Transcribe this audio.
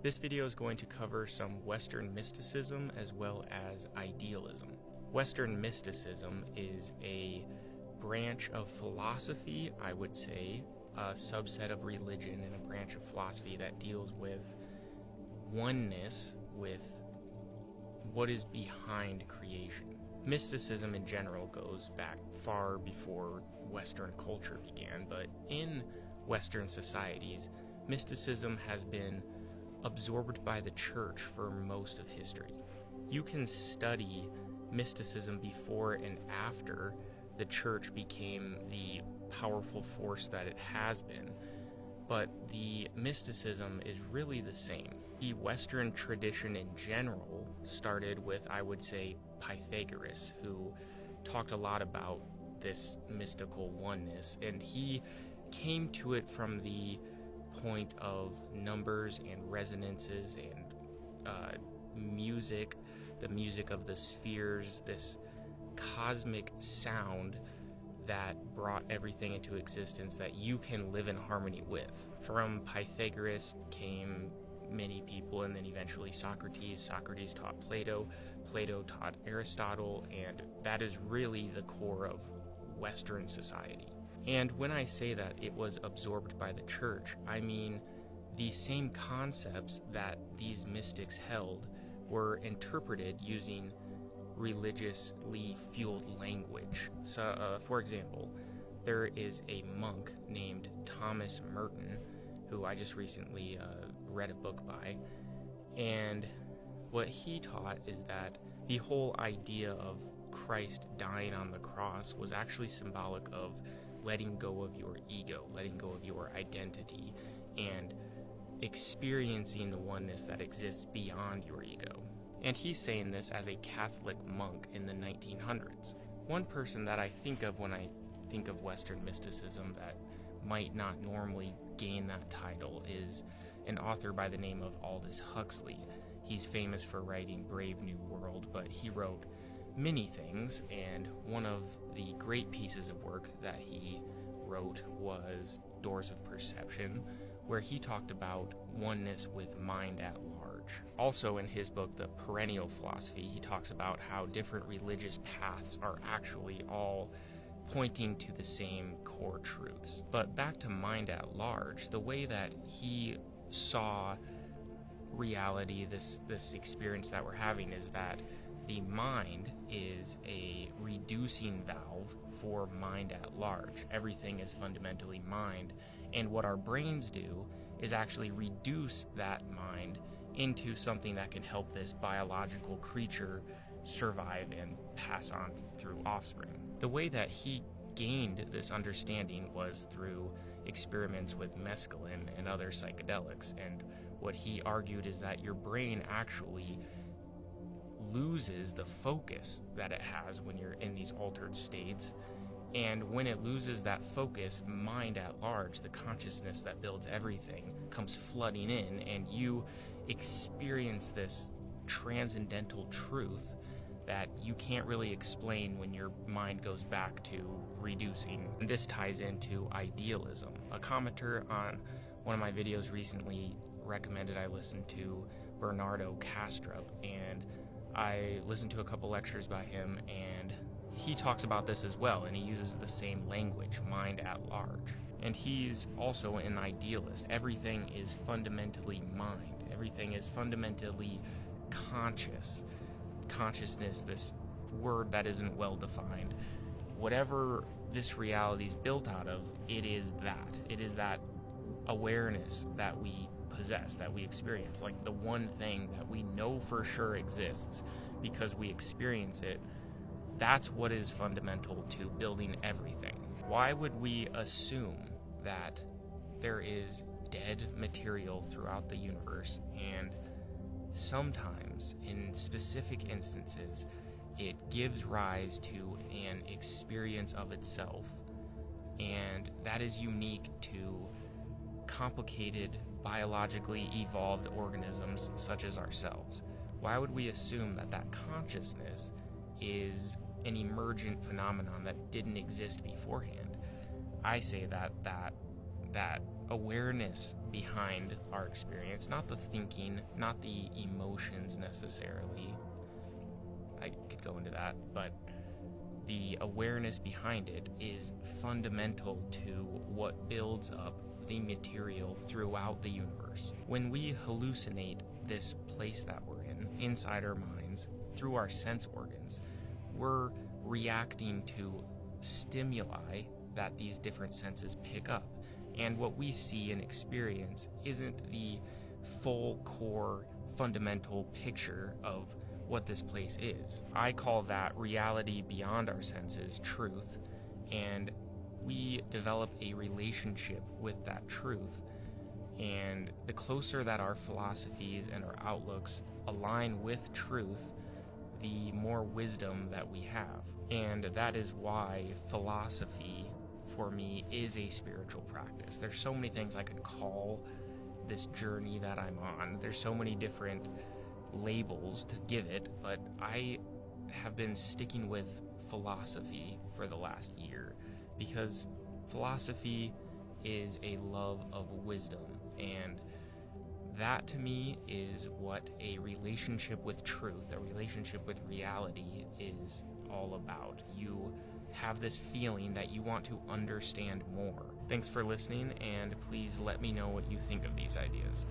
This video is going to cover some Western mysticism as well as idealism. Western mysticism is a branch of philosophy, I would say, a subset of religion and a branch of philosophy that deals with oneness with what is behind creation. Mysticism in general goes back far before Western culture began, but in Western societies, mysticism has been absorbed by the church for most of history. You can study mysticism before and after the church became the powerful force that it has been, but the mysticism is really the same. The Western tradition in general started with, I would say, Pythagoras, who talked a lot about this mystical oneness, and he came to it from the point of numbers and resonances and music, the music of the spheres, this cosmic sound that brought everything into existence that you can live in harmony with. From Pythagoras came many people, and then eventually Socrates. Socrates taught Plato. Plato taught Aristotle, and that is really the core of Western society. And when I say that it was absorbed by the church, I mean the same concepts that these mystics held were interpreted using religiously fueled language. So, for example, there is a monk named Thomas Merton, who I just recently read a book by, and what he taught is that the whole idea of Christ dying on the cross was actually symbolic of letting go of your ego, letting go of your identity, and experiencing the oneness that exists beyond your ego. And he's saying this as a Catholic monk in the 1900s. One person that I think of when I think of Western mysticism that might not normally gain that title is an author by the name of Aldous Huxley. He's famous for writing Brave New World, but he wrote many things, and one of the great pieces of work that he wrote was Doors of Perception, where he talked about oneness with mind at large. Also in his book, The Perennial Philosophy, he talks about how different religious paths are actually all pointing to the same core truths. But back to mind at large, the way that he saw reality, this experience that we're having, is that the mind is a reducing valve for mind at large. Everything is fundamentally mind, and what our brains do is actually reduce that mind into something that can help this biological creature survive and pass on through offspring. The way that he gained this understanding was through experiments with mescaline and other psychedelics, and what he argued is that your brain actually loses the focus that it has when you're in these altered states, and when it loses that focus, mind at large, the consciousness that builds everything, comes flooding in, and you experience this transcendental truth that you can't really explain when your mind goes back to reducing. And this ties into idealism. A commenter on one of my videos recently recommended I listen to Bernardo Kastrup, and I listened to a couple lectures by him, and he talks about this as well, and he uses the same language, mind at large. And he's also an idealist. Everything is fundamentally mind. Everything is fundamentally conscious. Consciousness, this word that isn't well defined. Whatever this reality is built out of, it is that. It is that awareness that we possess, that we experience, like the one thing that we know for sure exists because we experience it. That's what is fundamental to building everything. Why would we assume that there is dead material throughout the universe, and sometimes, in specific instances, it gives rise to an experience of itself, and that is unique to complicated, biologically evolved organisms such as ourselves? Why would we assume that that consciousness is an emergent phenomenon that didn't exist beforehand? I say that awareness behind our experience, not the thinking, not the emotions necessarily. I could go into that, but the awareness behind it is fundamental to what builds up the material throughout the universe. When we hallucinate this place that we're in, inside our minds, through our sense organs, we're reacting to stimuli that these different senses pick up. And what we see and experience isn't the full core fundamental picture of what this place is. I call that reality beyond our senses, truth, and we develop a relationship with that truth. And the closer that our philosophies and our outlooks align with truth, the more wisdom that we have. And that is why philosophy, for me, is a spiritual practice. There's so many things I could call this journey that I'm on. There's so many different labels to give it, but I have been sticking with philosophy for the last year because philosophy is a love of wisdom, and that to me is what a relationship with truth, a relationship with reality is all about. You have this feeling that you want to understand more. Thanks for listening, and please let me know what you think of these ideas.